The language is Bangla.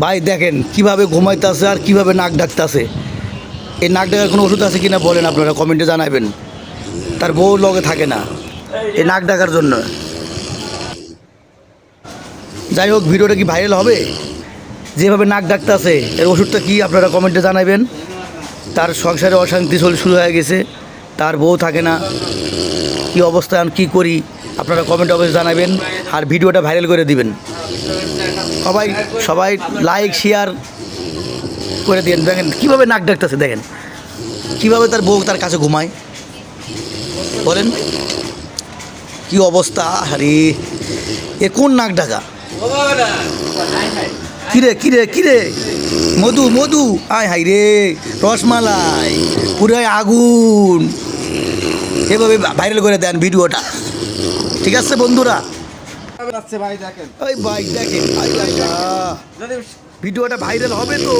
ভাই দেখেন কিভাবে ঘুমাইতেছে আর কিভাবে নাক ডাকতেছে। এই নাক ডাকার কোনো ওষুধ আছে কিনা বলেন, আপনারা কমেন্টে জানাবেন। তার বউ লগে থাকে না এই নাক ডাকার জন্য। যাই হোক, ভিডিওটা কি ভাইরাল হবে? যেভাবে নাক ডাকতেছে এর ওষুধটা কি আপনারা কমেন্টে জানাবেন। তার সংসারে অশান্তি শুরু হয়ে গেছে, তার বউ থাকে না, কি অবস্থা, আমি কী করি আপনারা কমেন্টে অবশ্যই জানাবেন। আর ভিডিওটা ভাইরাল করে দিবেন। সবাই সবাই লাইক শেয়ার করে দিন। দেখেন কীভাবে নাক ডাকতেছে, দেখেন কীভাবে তার বউ তার কাছে ঘুমায়। বলেন কি অবস্থা। আরে এ কোন নাক ডাকা? কিরে কিরে কিরে, মধু মধু, আয় হাই রে, রসমালাই, পুরাই আগুন। এভাবে ভাইরাল করে দেন ভিডিওটা, ঠিক আছে বন্ধুরা? ওই ভাই দেখেন, ভিডিওটা ভাইরাল হবে তো।